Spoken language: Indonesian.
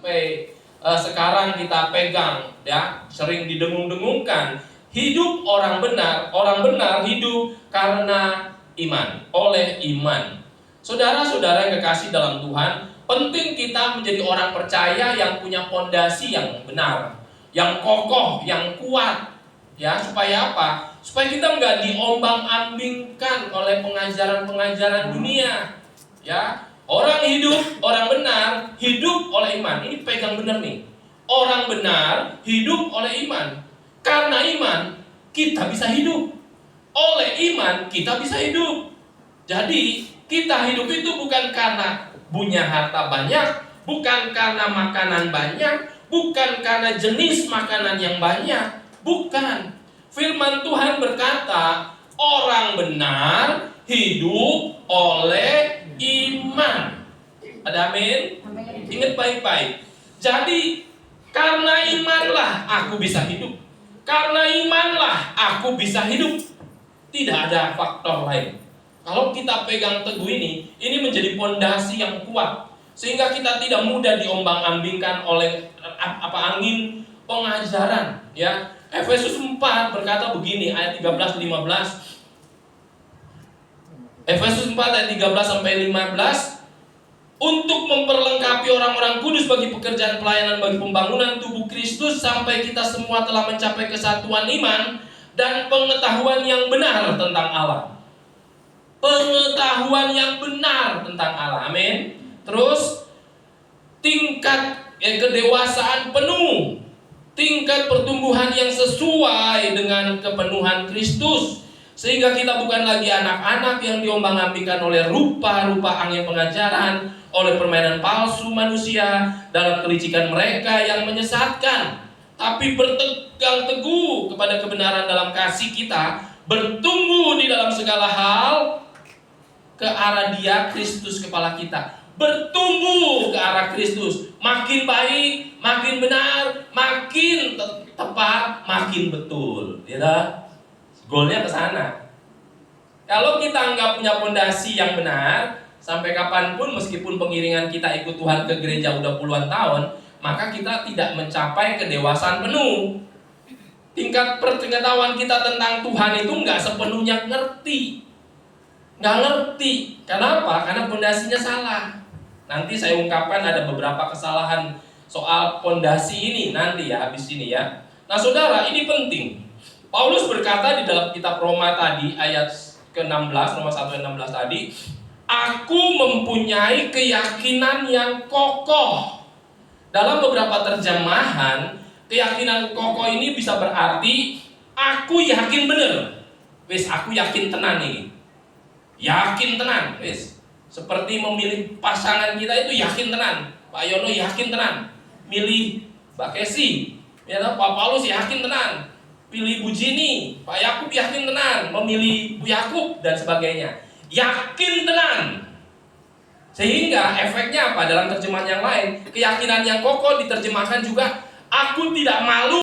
sampai sekarang kita pegang, ya, sering didengung-dengungkan. Hidup orang benar hidup karena iman, oleh iman. Saudara-saudara yang kekasih dalam Tuhan, penting kita menjadi orang percaya yang punya fondasi yang benar, yang kokoh, yang kuat. Ya, supaya apa? Supaya kita nggak diombang-ambingkan oleh pengajaran-pengajaran dunia. Ya, orang benar hidup oleh iman. Ini pegang benar nih. Orang benar hidup oleh iman. Karena iman kita bisa hidup. Oleh iman kita bisa hidup. Jadi kita hidup itu bukan karena punya harta banyak, bukan karena makanan banyak, bukan karena jenis makanan yang banyak. Bukan. Firman Tuhan berkata, orang benar hidup oleh iman. Ada amin? Ingat baik-baik. Jadi, karena imanlah aku bisa hidup. Karena imanlah aku bisa hidup. Tidak ada faktor lain. Kalau kita pegang teguh ini menjadi fondasi yang kuat. Sehingga kita tidak mudah diombang-ambingkan oleh angin pengajaran, ya. Efesus 4 berkata begini, ayat 13-15. Efesus 4 ayat 13-15, untuk memperlengkapi orang-orang kudus bagi pekerjaan pelayanan bagi pembangunan tubuh Kristus, sampai kita semua telah mencapai kesatuan iman dan pengetahuan yang benar tentang Allah. Pengetahuan yang benar tentang Allah. Amin. Terus tingkat kedewasaan penuh, tingkat pertumbuhan yang sesuai dengan kepenuhan Kristus, sehingga kita bukan lagi anak-anak yang diombang-ambingkan oleh rupa-rupa angin pengajaran, oleh permainan palsu manusia dalam kelicikan mereka yang menyesatkan, tapi berpegang teguh kepada kebenaran dalam kasih kita, bertumbuh di dalam segala hal ke arah Dia, Kristus kepala kita. Bertumbuh ke arah Kristus, makin baik, makin benar, makin tepat, makin betul. Ya, goalnya ke sana. Kalau kita nggak punya fondasi yang benar, sampai kapanpun meskipun pengiringan kita ikut Tuhan ke gereja udah puluhan tahun, maka kita tidak mencapai kedewasaan penuh. Tingkat pengetahuan kita tentang Tuhan itu nggak sepenuhnya ngerti. Nggak ngerti. Kenapa? Karena fondasinya salah. Nanti saya ungkapkan ada beberapa kesalahan soal fondasi ini nanti ya, habis ini ya. Nah saudara, ini penting. Paulus berkata di dalam kitab Roma tadi, ayat ke-16, Roma 1 ayat 16 tadi, aku mempunyai keyakinan yang kokoh. Dalam beberapa terjemahan, keyakinan kokoh ini bisa berarti aku yakin bener. Wis, aku yakin tenan nih. Yakin tenan, wis. Seperti memilih pasangan kita itu yakin tenan. Pak Yono yakin tenan milih Mbak Kesi, ya, Pak Paulus yakin tenan pilih Bu Jini, Pak Yakub yakin tenan memilih Bu Yakub dan sebagainya. Yakin tenan. Sehingga efeknya apa? Dalam terjemahan yang lain, keyakinan yang kokoh diterjemahkan juga aku tidak malu